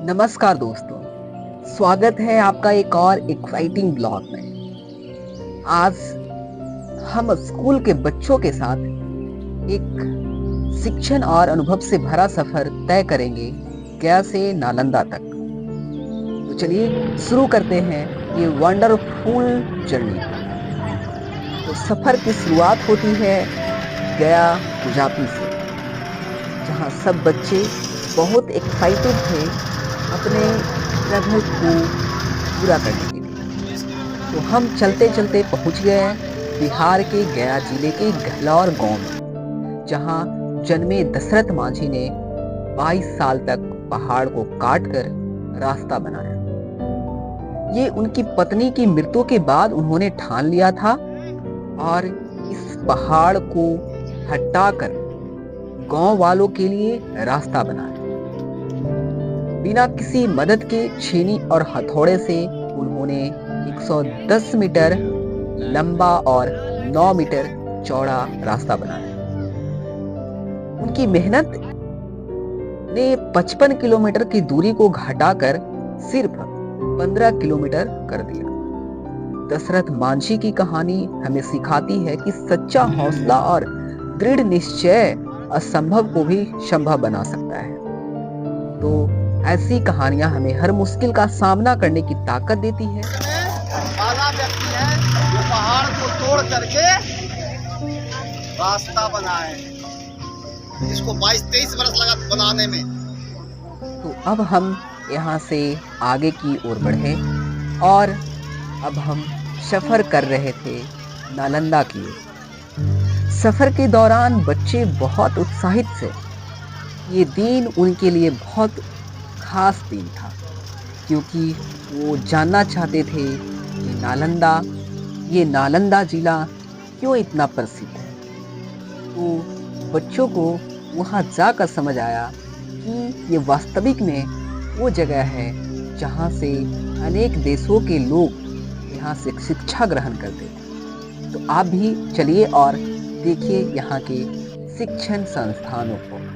नमस्कार दोस्तों, स्वागत है आपका एक और एक्साइटिंग ब्लॉग में। आज हम स्कूल के बच्चों के साथ एक शिक्षण और अनुभव से भरा सफर तय करेंगे गया से नालंदा तक। तो चलिए शुरू करते हैं ये वंडरफुल जर्नी। तो सफर की शुरुआत होती है गया गुजापी से, जहाँ सब बच्चे बहुत एक्साइटेड थे अपने ट्रैवल को पूरा करने के लिए। तो हम चलते चलते पहुंच गए बिहार के गया जिले के गहलौर गांव में, जहां जन्मे दशरथ मांझी ने 22 साल तक पहाड़ को काटकर रास्ता बनाया। ये उनकी पत्नी की मृत्यु के बाद उन्होंने ठान लिया था और इस पहाड़ को हटाकर गांव वालों के लिए रास्ता बनाया। बिना किसी मदद के छेनी और हथौड़े से उन्होंने 110 मीटर लंबा और 9 मीटर चौड़ा रास्ता बनाया। उनकी मेहनत ने 55 किलोमीटर की दूरी को घटाकर सिर्फ 15 किलोमीटर कर दिया। दशरथ मांझी की कहानी हमें सिखाती है कि सच्चा हौसला और दृढ़ निश्चय असंभव को भी संभव बना सकता है। तो ऐसी कहानियां हमें हर मुश्किल का सामना करने की ताकत देती है। पहला व्यक्ति है जो पहाड़ को तोड़ करके रास्ता बनाए, इसको 22-23 वर्ष लगा बनाने में। तो अब हम यहाँ से आगे की ओर बढ़े और अब हम सफर कर रहे थे नालंदा की ओर। सफर के दौरान बच्चे बहुत उत्साहित थे। ये दिन उनके लिए बहुत खास दिन था, क्योंकि वो जानना चाहते थे कि नालंदा जिला क्यों इतना प्रसिद्ध है। तो बच्चों को वहाँ जाकर समझ आया कि ये वास्तविक में वो जगह है जहाँ से अनेक देशों के लोग यहाँ से शिक्षा ग्रहण करते थे। तो आप भी चलिए और देखिए यहाँ के शिक्षण संस्थानों को।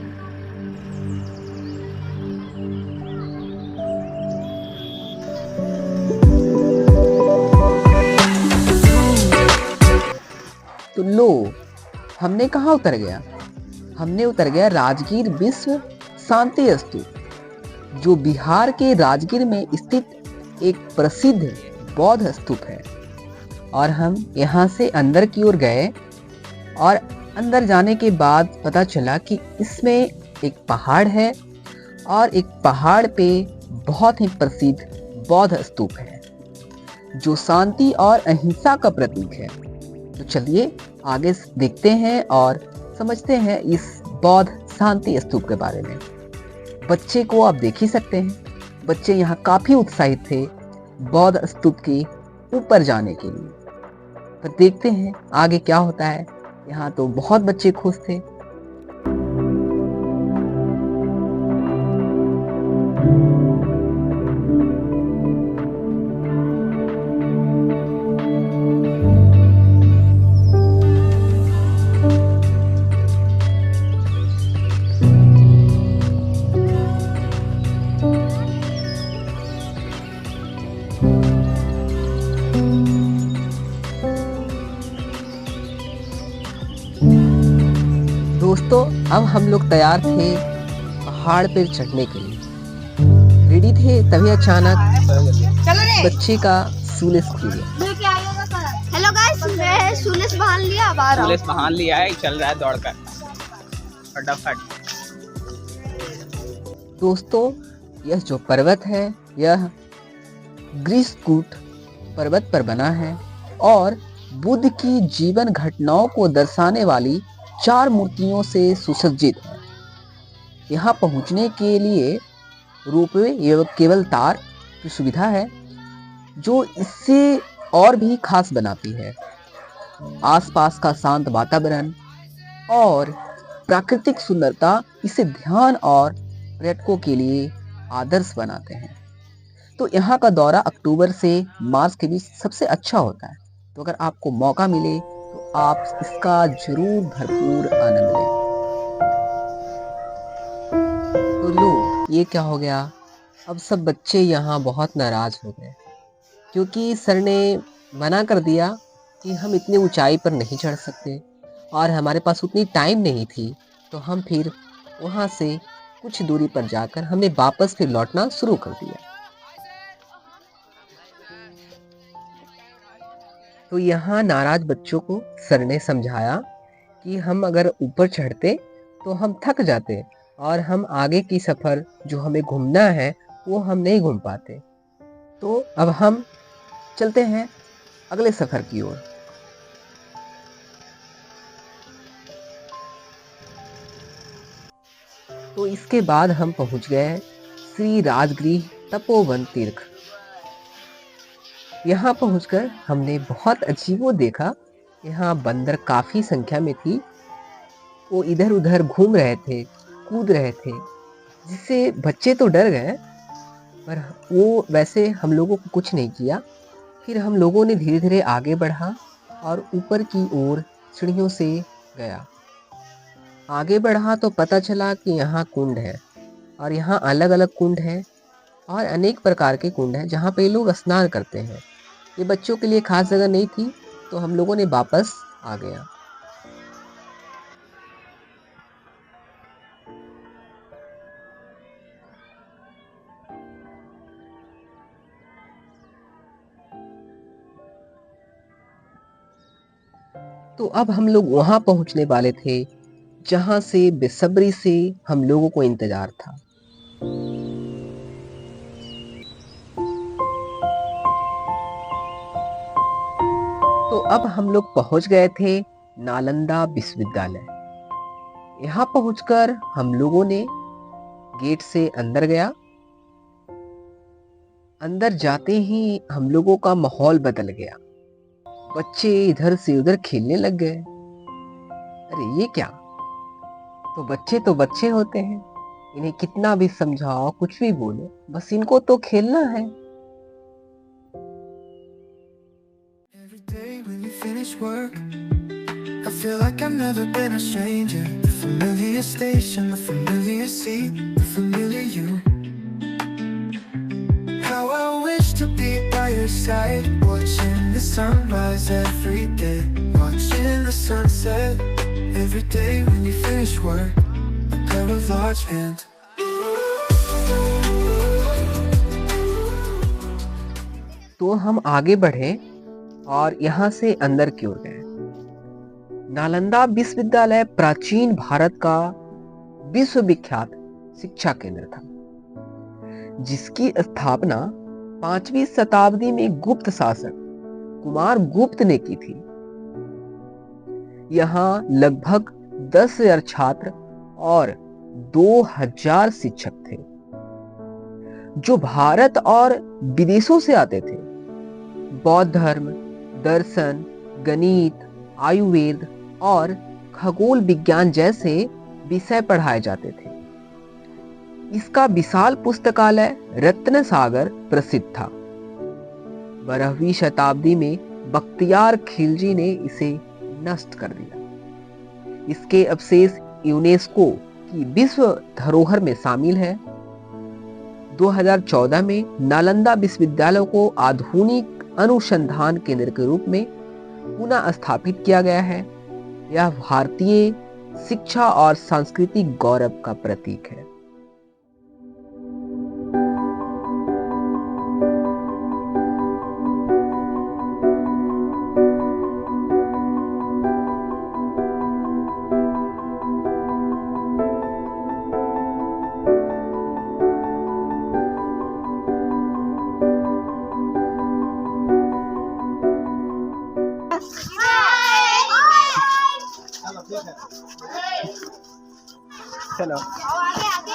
तो लो, हमने कहाँ उतर गया? हमने उतर गया राजगीर विश्व शांति स्तूप, जो बिहार के राजगीर में स्थित एक प्रसिद्ध बौद्ध स्तूप है। और हम यहाँ से अंदर की ओर गए और अंदर जाने के बाद पता चला कि इसमें एक पहाड़ है और एक पहाड़ पे बहुत ही प्रसिद्ध बौद्ध स्तूप है, जो शांति और अहिंसा का प्रतीक है। तो चलिए आगे देखते हैं और समझते हैं इस बौद्ध शांति स्तूप के बारे में। बच्चे को आप देख ही सकते हैं, बच्चे यहाँ काफी उत्साहित थे बौद्ध स्तूप के ऊपर जाने के लिए। तो देखते हैं आगे क्या होता है। यहाँ तो बहुत बच्चे खुश थे। दोस्तों, अब हम लोग तैयार थे पहाड़ पर चढ़ने के लिए, रेडी थे, तभी अचानक बच्चे का शूलेस खुल गया। हेलो गाइस, मैं शूलेस बांध लिया, अब आ रहा हूं। शूलेस बांध लिया है, चल रहा है दौड़कर फटाफट। दोस्तों, यह जो पर्वत है यह ग्रीष्मकूट पर्वत पर बना है और बुद्ध की जीवन घटनाओं को दर्शाने वाली 4 मूर्तियों से सुसज्जित है। यहाँ पहुँचने के लिए रोपवे एवं केबल तार की सुविधा है, जो इससे और भी खास बनाती है। आसपास का शांत वातावरण और प्राकृतिक सुंदरता इसे ध्यान और पर्यटकों के लिए आदर्श बनाते हैं। तो यहाँ का दौरा अक्टूबर से मार्च के बीच सबसे अच्छा होता है। तो अगर आपको मौका मिले तो आप इसका जरूर भरपूर आनंद लें। तो लो, ये क्या हो गया? अब सब बच्चे यहाँ बहुत नाराज हो गए क्योंकि सर ने मना कर दिया कि हम इतनी ऊंचाई पर नहीं चढ़ सकते और हमारे पास उतनी टाइम नहीं थी। तो हम फिर वहाँ से कुछ दूरी पर जाकर हमने वापस फिर लौटना शुरू कर दिया। तो यहाँ नाराज बच्चों को सर ने समझाया कि हम अगर ऊपर चढ़ते तो हम थक जाते और हम आगे की सफ़र जो हमें घूमना है वो हम नहीं घूम पाते। तो अब हम चलते हैं अगले सफ़र की ओर। तो इसके बाद हम पहुंच गए श्री राजगृह तपोवन तीर्थ। यहाँ पहुंचकर हमने बहुत अजीबो देखा। यहाँ बंदर काफ़ी संख्या में थी। वो इधर उधर घूम रहे थे, कूद रहे थे, जिससे बच्चे तो डर गए पर वो वैसे हम लोगों को कुछ नहीं किया। फिर हम लोगों ने धीरे धीरे आगे बढ़ा और ऊपर की ओर सीढ़ियों से गया। आगे बढ़ा तो पता चला कि यहाँ कुंड है और यहाँ अलग अलग कुंड हैं और अनेक प्रकार के कुंड हैं जहाँ पे लोग स्नान करते हैं। ये बच्चों के लिए खास जगह नहीं थी तो हम लोगों ने वापस आ गया। तो अब हम लोग वहां पहुंचने वाले थे जहां से बेसब्री से हम लोगों को इंतजार था। तो अब हम लोग पहुंच गए थे नालंदा विश्वविद्यालय। यहाँ पहुंचकर हम लोगों ने गेट से अंदर गया। अंदर जाते ही हम लोगों का माहौल बदल गया। बच्चे इधर से उधर खेलने लग गए। अरे ये क्या? तो बच्चे होते हैं, इन्हें कितना भी समझाओ, कुछ भी बोलो, बस इनको तो खेलना है। I feel like I've never been a stranger. The familiar station, the familiar seat, the familiar you. How I wish to be by your side, watching the sunrise every day, watching the sunset every day when you finish work. A pair of large hands. तो हम आगे बढ़े और यहाँ से अंदर की ओर गए। नालंदा विश्वविद्यालय प्राचीन भारत का विश्वविख्यात शिक्षा केंद्र था, जिसकी स्थापना 5वीं शताब्दी में गुप्त शासक कुमार गुप्त ने की थी। यहाँ लगभग 10,000 छात्र और 2,000 शिक्षक थे, जो भारत और विदेशों से आते थे। बौद्ध धर्म, दर्शन, गणित, आयुर्वेद और खगोल विज्ञान जैसे विषय पढ़ाए जाते थे। इसका विशाल पुस्तकालय रत्न सागर प्रसिद्ध था। 12वीं शताब्दी में बख्तियार खिलजी ने इसे नष्ट कर दिया। इसके अवशेष यूनेस्को की विश्व धरोहर में शामिल है। 2014 में नालंदा विश्वविद्यालय को आधुनिक अनुसंधान केंद्र के रूप में पुनः स्थापित किया गया है। यह भारतीय शिक्षा और सांस्कृतिक गौरव का प्रतीक है। चलो आगे आगे।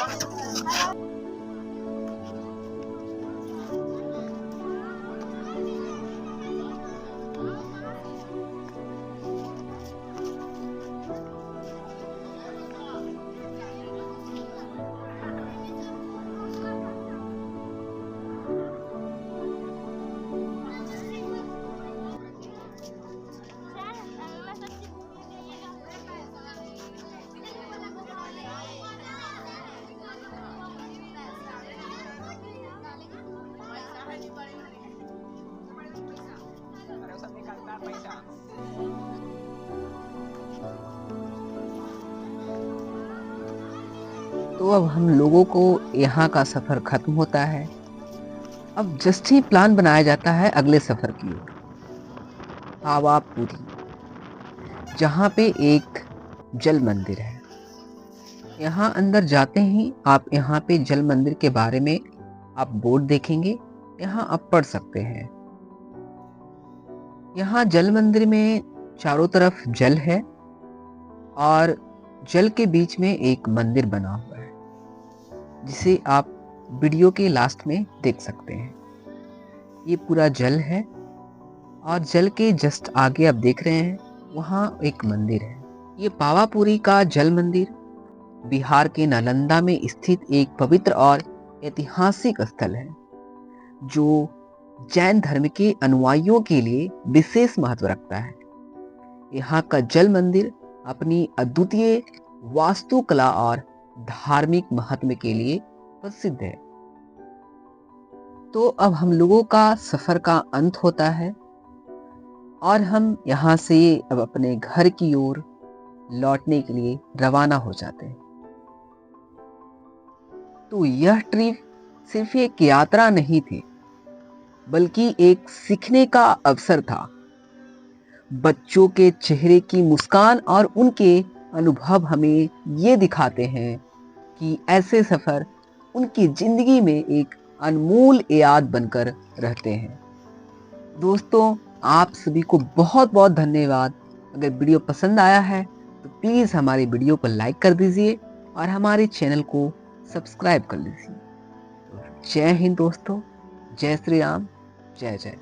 तो अब हम लोगों को यहाँ का सफ़र ख़त्म होता है। अब जस्ट ही प्लान बनाया जाता है अगले सफ़र की ओर, पावापुरी, जहाँ पे एक जल मंदिर है। यहाँ अंदर जाते ही आप यहाँ पे जल मंदिर के बारे में आप बोर्ड देखेंगे, यहाँ आप पढ़ सकते हैं। यहाँ जल मंदिर में चारों तरफ जल है और जल के बीच में एक मंदिर बना हुआ है, जिसे आप वीडियो के लास्ट में देख सकते हैं। ये पूरा जल है और जल के जस्ट आगे आप देख रहे हैं वहाँ एक मंदिर है। ये पावापुरी का जल मंदिर बिहार के नालंदा में स्थित एक पवित्र और ऐतिहासिक स्थल है, जो जैन धर्म के अनुयायियों के लिए विशेष महत्व रखता है। यहाँ का जल मंदिर अपनी अद्वितीय वास्तुकला और धार्मिक महत्व के लिए प्रसिद्ध है। तो अब हम लोगों का सफर का अंत होता है और हम यहाँ से अब अपने घर की ओर लौटने के लिए रवाना हो जाते हैं। तो यह ट्रिप सिर्फ एक यात्रा नहीं थी, बल्कि एक सीखने का अवसर था। बच्चों के चेहरे की मुस्कान और उनके अनुभव हमें ये दिखाते हैं कि ऐसे सफ़र उनकी ज़िंदगी में एक अनमोल याद बनकर रहते हैं। दोस्तों, आप सभी को बहुत बहुत धन्यवाद। अगर वीडियो पसंद आया है तो प्लीज़ हमारे वीडियो को लाइक कर दीजिए और हमारे चैनल को सब्सक्राइब कर लीजिए। जय हिंद दोस्तों, जय श्री राम, जय जय।